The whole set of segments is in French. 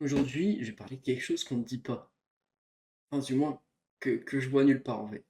Aujourd'hui, je vais parler de quelque chose qu'on ne dit pas. Enfin, du moins, que je vois nulle part en fait.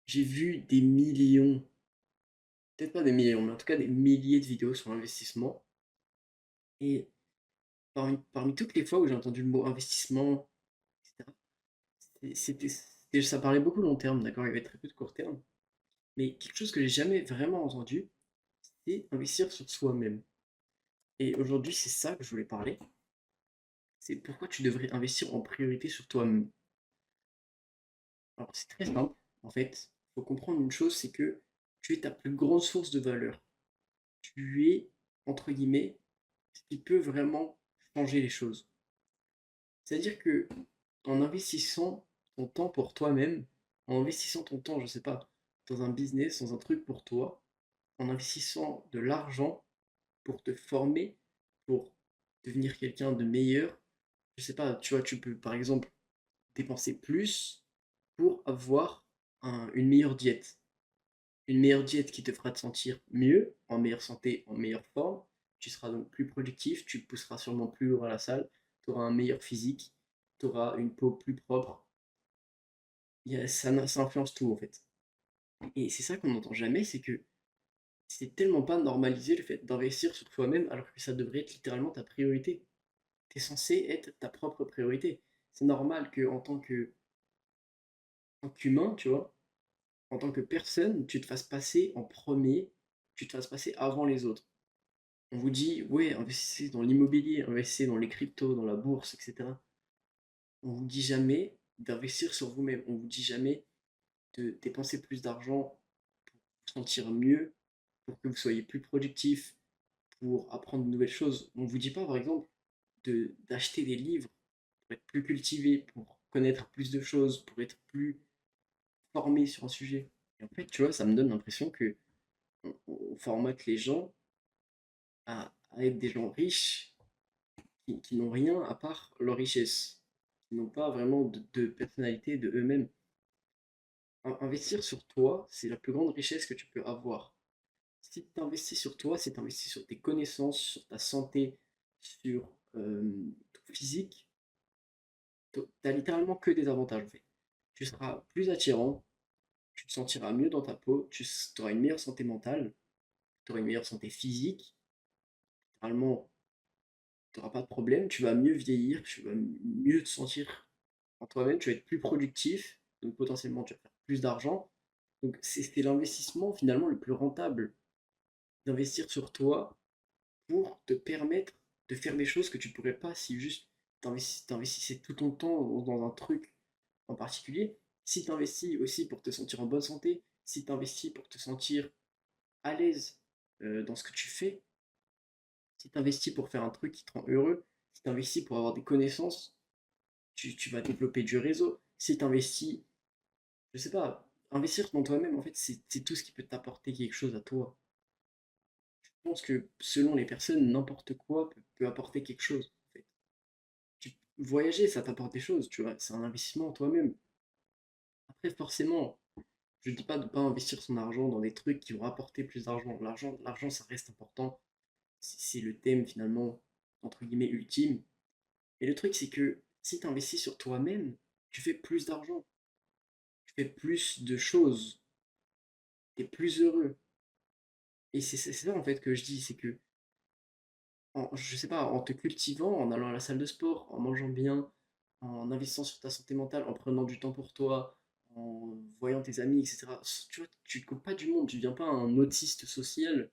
J'ai vu des millions, peut-être pas des millions, mais en tout cas des milliers de vidéos sur l'investissement. Et parmi toutes les fois où j'ai entendu le mot investissement, etc., ça parlait beaucoup long terme, d'accord? Il y avait très peu de court terme. Mais quelque chose que j'ai jamais vraiment entendu, c'est investir sur soi-même. Et aujourd'hui, c'est ça que je voulais parler. C'est pourquoi tu devrais investir en priorité sur toi-même. Alors, c'est très simple. En fait, il faut comprendre une chose, c'est que tu es ta plus grande source de valeur. Tu es, entre guillemets, ce qui peut vraiment changer les choses. C'est-à-dire que en investissant ton temps pour toi-même, en investissant ton temps, je ne sais pas, dans un business, dans un truc pour toi, en investissant de l'argent pour te former, pour devenir quelqu'un de meilleur, je sais pas, tu vois, tu peux par exemple dépenser plus pour avoir une meilleure diète. Une meilleure diète qui te fera te sentir mieux, en meilleure santé, en meilleure forme. Tu seras donc plus productif, tu pousseras sûrement plus lourd à la salle, tu auras un meilleur physique, tu auras une peau plus propre. Ça influence tout en fait. Et c'est ça qu'on n'entend jamais, c'est que c'est tellement pas normalisé le fait d'investir sur toi-même alors que ça devrait être littéralement ta priorité. Tu es censé être ta propre priorité. C'est normal que en tant qu'humain, tu vois, en tant que personne, tu te fasses passer en premier, tu te fasses passer avant les autres. On vous dit, ouais, investissez dans l'immobilier, investissez dans les cryptos, dans la bourse, etc. On vous dit jamais d'investir sur vous-même. On vous dit jamais de dépenser plus d'argent pour vous sentir mieux, pour que vous soyez plus productif, pour apprendre de nouvelles choses. On vous dit pas, par exemple, d'acheter des livres pour être plus cultivé, pour connaître plus de choses, pour être plus formé sur un sujet. Et en fait, tu vois, ça me donne l'impression que on formate les gens à être des gens riches qui n'ont rien à part leur richesse, qui n'ont pas vraiment de personnalité de eux-mêmes. Investir sur toi, c'est la plus grande richesse que tu peux avoir. Si tu investis sur toi, si tu investis sur tes connaissances, sur ta santé, sur ton physique, tu n'as littéralement que des avantages en fait. Tu seras plus attirant, tu te sentiras mieux dans ta peau, tu auras une meilleure santé mentale, tu auras une meilleure santé physique, littéralement tu n'auras pas de problème, tu vas mieux vieillir, tu vas mieux te sentir en toi-même, tu vas être plus productif, donc potentiellement tu vas faire plus d'argent. Donc c'est l'investissement finalement le plus rentable, d'investir sur toi pour te permettre de faire des choses que tu ne pourrais pas si juste t'investissais tout ton temps dans un truc en particulier. Si tu investis aussi pour te sentir en bonne santé, si tu investis pour te sentir à l'aise dans ce que tu fais, si tu investis pour faire un truc qui te rend heureux, si tu investis pour avoir des connaissances, tu vas développer du réseau. Si tu investis, je sais pas, investir dans toi-même, en fait, c'est tout ce qui peut t'apporter quelque chose à toi. Je pense que selon les personnes, n'importe quoi peut apporter quelque chose. En fait. Voyager, ça t'apporte des choses, tu vois, c'est un investissement en toi-même. Après, forcément, je dis pas de pas investir son argent dans des trucs qui vont apporter plus d'argent. L'argent, ça reste important. C'est le thème finalement, entre guillemets, ultime. Et le truc, c'est que si tu investis sur toi-même, tu fais plus d'argent, tu fais plus de choses, tu es plus heureux. Et c'est ça en fait que je dis, c'est que, je sais pas, en te cultivant, en allant à la salle de sport, en mangeant bien, en investissant sur ta santé mentale, en prenant du temps pour toi, en voyant tes amis, etc. Tu vois, tu te coupes pas du monde, tu deviens pas un autiste social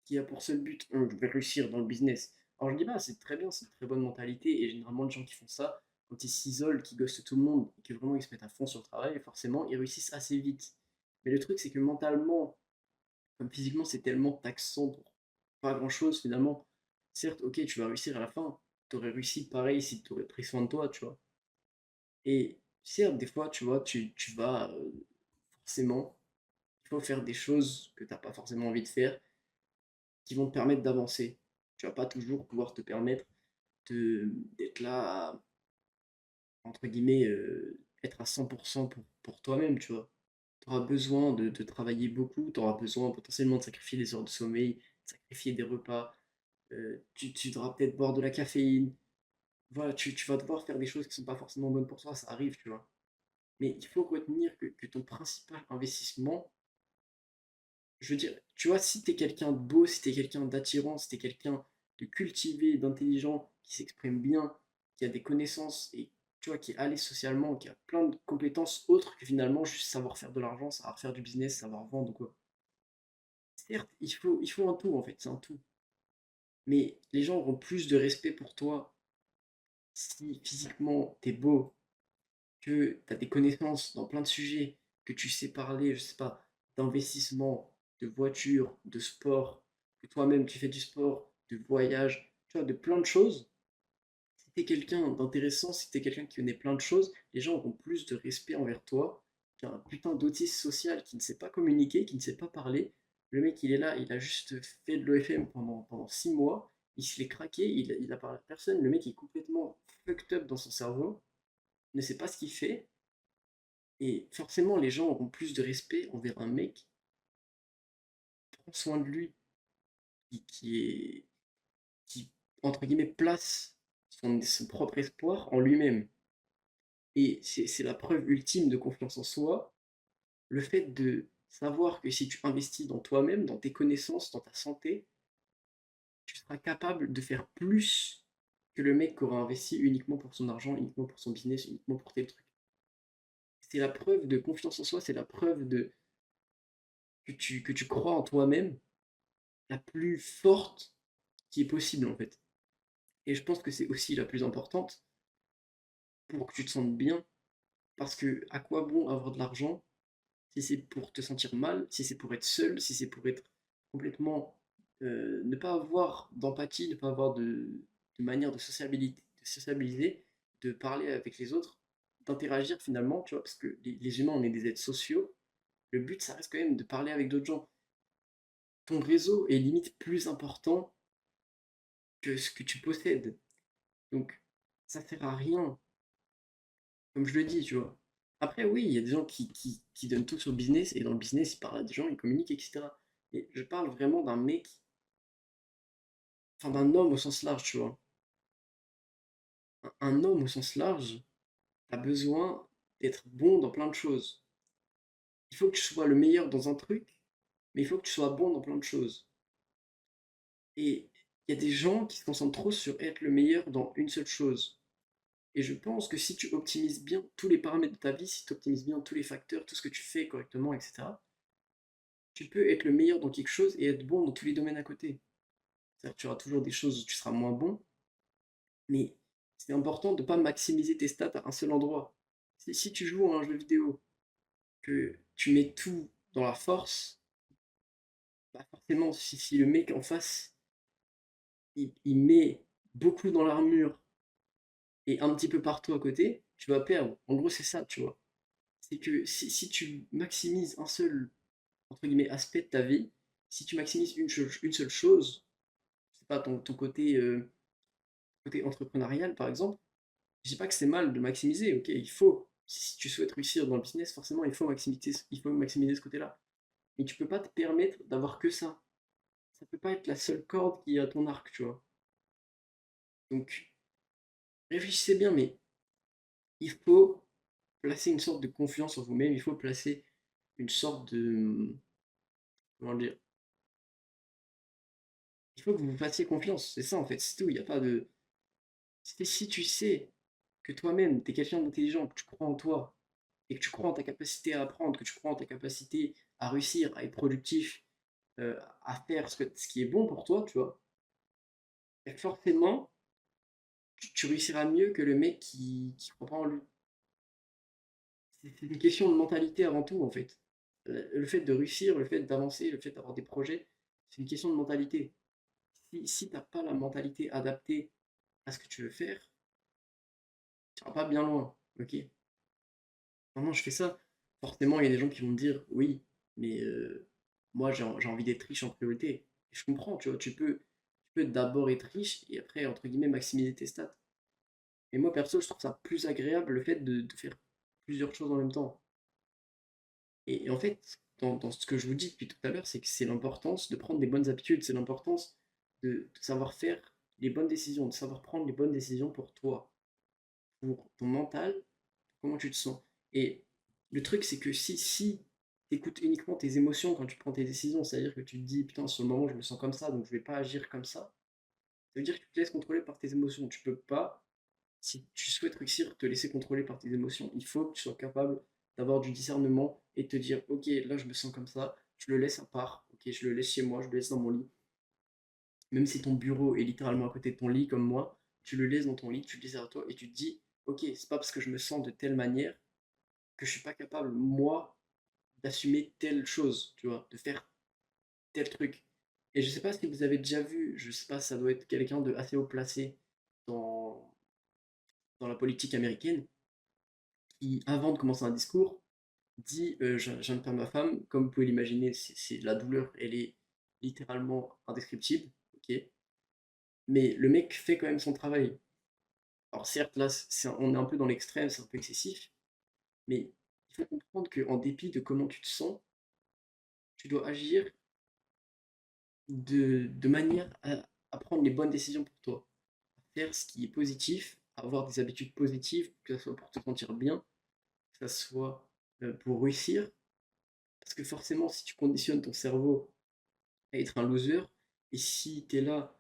qui a pour seul but de réussir dans le business. Alors je dis pas, c'est très bien, c'est une très bonne mentalité, et généralement les gens qui font ça, quand ils s'isolent, qui ghostent tout le monde, et que vraiment ils se mettent à fond sur le travail, forcément ils réussissent assez vite. Mais le truc c'est que mentalement, comme physiquement c'est tellement taxant pour pas grand chose finalement, certes ok tu vas réussir à la fin, t'aurais réussi pareil si tu aurais pris soin de toi, tu vois. Et certes des fois tu vois, tu vas forcément, il faut faire des choses que t'as pas forcément envie de faire, qui vont te permettre d'avancer. Tu vas pas toujours pouvoir te permettre d'être là à, entre guillemets, être à 100% pour toi-même, tu vois. Tu auras besoin de travailler beaucoup, tu auras besoin potentiellement de sacrifier des heures de sommeil, de sacrifier des repas, tu devras peut-être boire de la caféine. Voilà, tu vas devoir faire des choses qui sont pas forcément bonnes pour toi, ça arrive, tu vois. Mais il faut retenir que ton principal investissement, je veux dire, tu vois, si t'es quelqu'un de beau, si t'es quelqu'un d'attirant, si t'es quelqu'un de cultivé, d'intelligent, qui s'exprime bien, qui a des connaissances et tu vois, qui est à l'aise socialement, qui a plein de compétences autres que finalement juste savoir faire de l'argent, savoir faire du business, savoir vendre ou quoi. Certes, il faut un tout en fait, c'est un tout. Mais les gens auront plus de respect pour toi si physiquement t'es beau, que tu as des connaissances dans plein de sujets, que tu sais parler, je sais pas, d'investissement, de voiture, de sport, que toi-même tu fais du sport, de voyage, tu vois, de plein de choses. Si tu es quelqu'un d'intéressant, si tu es quelqu'un qui connaît plein de choses, les gens auront plus de respect envers toi qu'un putain d'autiste social qui ne sait pas communiquer, qui ne sait pas parler. Le mec, il est là, il a juste fait de l'OFM pendant 6 mois, il se l'est craqué, il a parlé à personne, le mec est complètement fucked up dans son cerveau, ne sait pas ce qu'il fait, et forcément, les gens auront plus de respect envers un mec qui prend soin de lui, qui entre guillemets, place son propre espoir en lui-même. Et c'est la preuve ultime de confiance en soi, le fait de savoir que si tu investis dans toi-même, dans tes connaissances, dans ta santé, tu seras capable de faire plus que le mec qui aura investi uniquement pour son argent, uniquement pour son business, uniquement pour tes trucs. C'est la preuve de confiance en soi, c'est la preuve de que tu crois en toi-même la plus forte qui est possible en fait. Et je pense que c'est aussi la plus importante pour que tu te sentes bien, parce que à quoi bon avoir de l'argent si c'est pour te sentir mal, si c'est pour être seul, si c'est pour être complètement ne pas avoir d'empathie, ne pas avoir de manière de sociabiliser, de parler avec les autres, d'interagir finalement, tu vois, parce que les humains, on est des êtres sociaux. Le but, ça reste quand même de parler avec d'autres gens. Ton réseau est limite plus important que ce que tu possèdes. Donc, ça sert à rien, comme je le dis, tu vois. Après, oui, il y a des gens qui donnent tout sur le business, et dans le business, ils parlent à des gens, ils communiquent, etc. Mais je parle vraiment d'un mec, enfin d'un homme au sens large, tu vois. Un homme au sens large a besoin d'être bon dans plein de choses. Il faut que tu sois le meilleur dans un truc, mais il faut que tu sois bon dans plein de choses. Et il y a des gens qui se concentrent trop sur être le meilleur dans une seule chose. Et je pense que si tu optimises bien tous les paramètres de ta vie, si tu optimises bien tous les facteurs, tout ce que tu fais correctement, etc., tu peux être le meilleur dans quelque chose et être bon dans tous les domaines à côté. C'est-à-dire que tu auras toujours des choses où tu seras moins bon, mais c'est important de ne pas maximiser tes stats à un seul endroit. Si tu joues à un jeu vidéo, que tu mets tout dans la force, bah forcément, si le mec en face, il met beaucoup dans l'armure et un petit peu partout à côté, tu vas perdre. En gros, c'est ça, tu vois. C'est que si tu maximises un seul, entre guillemets, aspect de ta vie, si tu maximises une seule chose, c'est pas ton côté entrepreneurial par exemple, je dis pas que c'est mal de maximiser, ok, il faut. Si tu souhaites réussir dans le business, forcément, il faut maximiser ce côté-là. Mais tu peux pas te permettre d'avoir que ça. Ça peut pas être la seule corde qui est à ton arc, tu vois. Donc, réfléchissez bien, mais il faut placer une sorte de confiance en vous-même, il faut placer une sorte de... Comment dire? Il faut que vous vous fassiez confiance, c'est ça en fait, c'est tout, il n'y a pas de... Si tu sais que toi-même, tu es quelqu'un d'intelligent, que tu crois en toi, et que tu crois en ta capacité à apprendre, que tu crois en ta capacité à réussir, à être productif, à faire ce qui est bon pour toi, tu vois, et forcément, tu réussiras mieux que le mec qui croit pas en lui. C'est une question de mentalité avant tout, en fait. Le fait de réussir, le fait d'avancer, le fait d'avoir des projets, c'est une question de mentalité. Si tu n'as pas la mentalité adaptée à ce que tu veux faire, tu vas pas bien loin, ok? Maintenant, je fais ça. Forcément, il y a des gens qui vont me dire, oui, mais moi, j'ai envie d'être riche en priorité. Et je comprends, tu vois, tu peux d'abord être riche et après, entre guillemets, maximiser tes stats. Mais moi, perso, je trouve ça plus agréable le fait de faire plusieurs choses en même temps. Et en fait, dans ce que je vous dis depuis tout à l'heure, c'est que c'est l'importance de prendre des bonnes habitudes, c'est l'importance de savoir faire les bonnes décisions, de savoir prendre les bonnes décisions pour toi, pour ton mental, comment tu te sens. Et le truc, c'est que si tu écoutes uniquement tes émotions quand tu prends tes décisions, c'est-à-dire que tu te dis, putain, sur le moment, je me sens comme ça, donc je vais pas agir comme ça veut dire que tu te laisses contrôler par tes émotions. Tu peux pas, si tu souhaites réussir, te laisser contrôler par tes émotions. Il faut que tu sois capable d'avoir du discernement et te dire, ok, là je me sens comme ça, je le laisse à part, ok, je le laisse chez moi, je le laisse dans mon lit. Même si ton bureau est littéralement à côté de ton lit comme moi, tu le laisses dans ton lit, tu le laisses à toi et tu te dis, ok, c'est pas parce que je me sens de telle manière que je suis pas capable, moi, d'assumer telle chose, tu vois, de faire tel truc. Et je sais pas si vous avez déjà vu, je sais pas, ça doit être quelqu'un de assez haut placé dans, dans la politique américaine, qui, avant de commencer un discours, dit je viens de perdre ma femme, comme vous pouvez l'imaginer, c'est la douleur, elle est littéralement indescriptible, ok. Mais le mec fait quand même son travail. Alors certes, là, on est un peu dans l'extrême, c'est un peu excessif, mais il faut comprendre qu'en dépit de comment tu te sens, tu dois agir de manière à prendre les bonnes décisions pour toi, à faire ce qui est positif, à avoir des habitudes positives, que ce soit pour te sentir bien, que ce soit pour réussir. Parce que forcément, si tu conditionnes ton cerveau à être un loser, et si tu es là,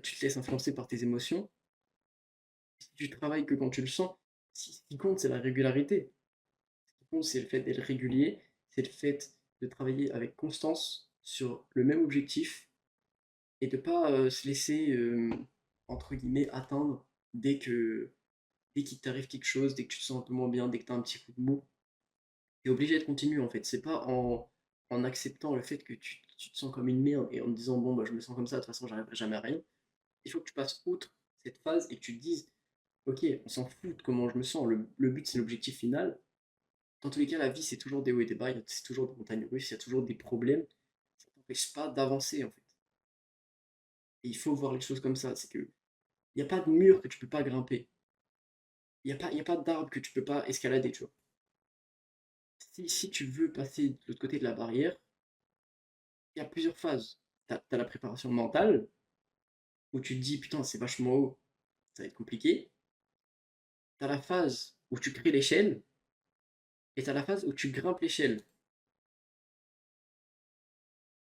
tu te laisses influencer par tes émotions, si tu travailles que quand tu le sens, ce qui compte, c'est la régularité. Ce qui compte, c'est le fait d'être régulier, c'est le fait de travailler avec constance sur le même objectif et de ne pas se laisser, entre guillemets, atteindre dès qu'il t'arrive quelque chose, dès que tu te sens un peu moins bien, dès que tu as un petit coup de mou. Tu es obligé de continuer en fait. C'est pas en acceptant le fait que tu te sens comme une merde et en te disant bon bah je me sens comme ça, de toute façon j'arriverai jamais à rien. Il faut que tu passes outre cette phase et que tu te dises ok, on s'en fout de comment je me sens. Le but c'est l'objectif final. Dans tous les cas, la vie c'est toujours des hauts et des bas, c'est toujours des montagnes russes, il y a toujours des problèmes. Ça t'empêche pas d'avancer en fait. Et il faut voir les choses comme ça. C'est que il n'y a pas de mur que tu peux pas grimper. Il y a pas d'arbre que tu peux pas escalader, tu vois. Si tu veux passer de l'autre côté de la barrière, il y a plusieurs phases. Tu as la préparation mentale, où tu te dis, putain, c'est vachement haut, ça va être compliqué. Tu as la phase où tu crées l'échelle, et tu as la phase où tu grimpes l'échelle.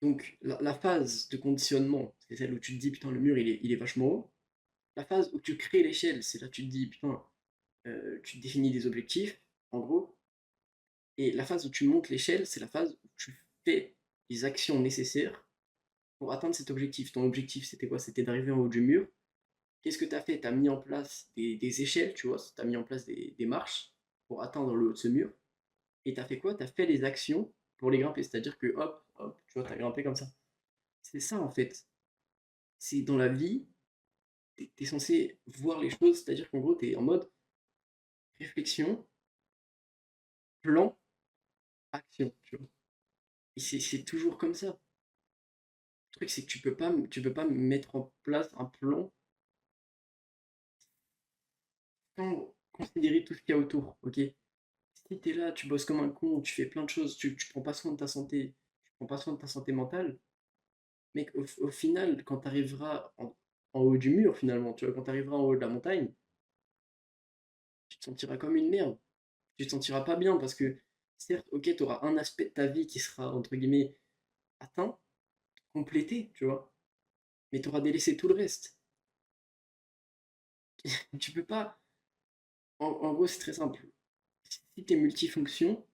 Donc, la phase de conditionnement, c'est celle où tu te dis, putain, le mur, il est vachement haut. La phase où tu crées l'échelle, c'est là où tu te dis, putain, tu définis des objectifs, en gros. Et la phase où tu montes l'échelle, c'est la phase où tu fais les actions nécessaires pour atteindre cet objectif. Ton objectif, c'était quoi? C'était d'arriver en haut du mur. Qu'est-ce que tu as fait? Tu as mis en place des échelles, tu vois, tu as mis en place des marches pour atteindre le haut de ce mur. Et tu as fait quoi? Tu as fait les actions pour les grimper. C'est-à-dire que hop, hop, tu vois, tu as grimpé comme ça. C'est ça en fait. C'est dans la vie, tu es censé voir les choses, c'est-à-dire qu'en gros, tu es en mode réflexion, plan, action. Tu vois. Et c'est toujours comme ça. Le truc, c'est que tu peux pas mettre en place un plan sans considérer tout ce qu'il y a autour. Ok. Si t'es là, tu bosses comme un con, tu fais plein de choses, tu prends pas soin de ta santé, tu prends pas soin de ta santé mentale, mec, au final, quand tu arriveras en haut du mur, finalement, tu vois, quand tu arriveras en haut de la montagne, tu te sentiras comme une merde. Tu te sentiras pas bien parce que, certes, ok, tu auras un aspect de ta vie qui sera, entre guillemets, atteint, complété, tu vois, mais tu auras délaissé tout le reste. Tu peux pas. En gros, c'est très simple. Si tu es multifonction,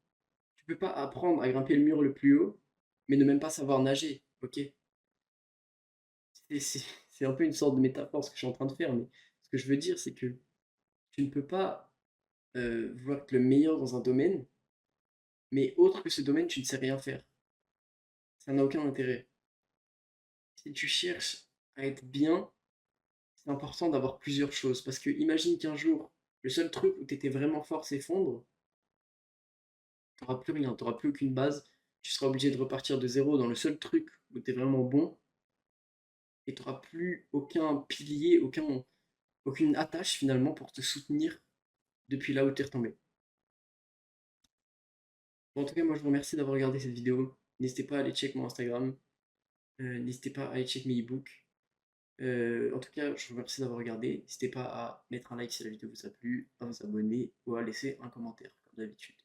tu peux pas apprendre à grimper le mur le plus haut, mais ne même pas savoir nager, ok? C'est un peu une sorte de métaphore ce que je suis en train de faire, mais ce que je veux dire, c'est que tu ne peux pas vouloir être le meilleur dans un domaine, mais autre que ce domaine, tu ne sais rien faire. Ça n'a aucun intérêt. Si tu cherches à être bien, c'est important d'avoir plusieurs choses. Parce que imagine qu'un jour, le seul truc où tu étais vraiment fort s'effondre, tu n'auras plus rien, tu n'auras plus aucune base, tu seras obligé de repartir de zéro dans le seul truc où tu es vraiment bon, et tu n'auras plus aucun pilier, aucune attache finalement pour te soutenir depuis là où tu es retombé. Bon, en tout cas, moi je vous remercie d'avoir regardé cette vidéo. N'hésitez pas à aller check mon Instagram. N'hésitez pas à aller check mes e-books. En tout cas, je vous remercie d'avoir regardé. N'hésitez pas à mettre un like si la vidéo vous a plu, à vous abonner ou à laisser un commentaire, comme d'habitude.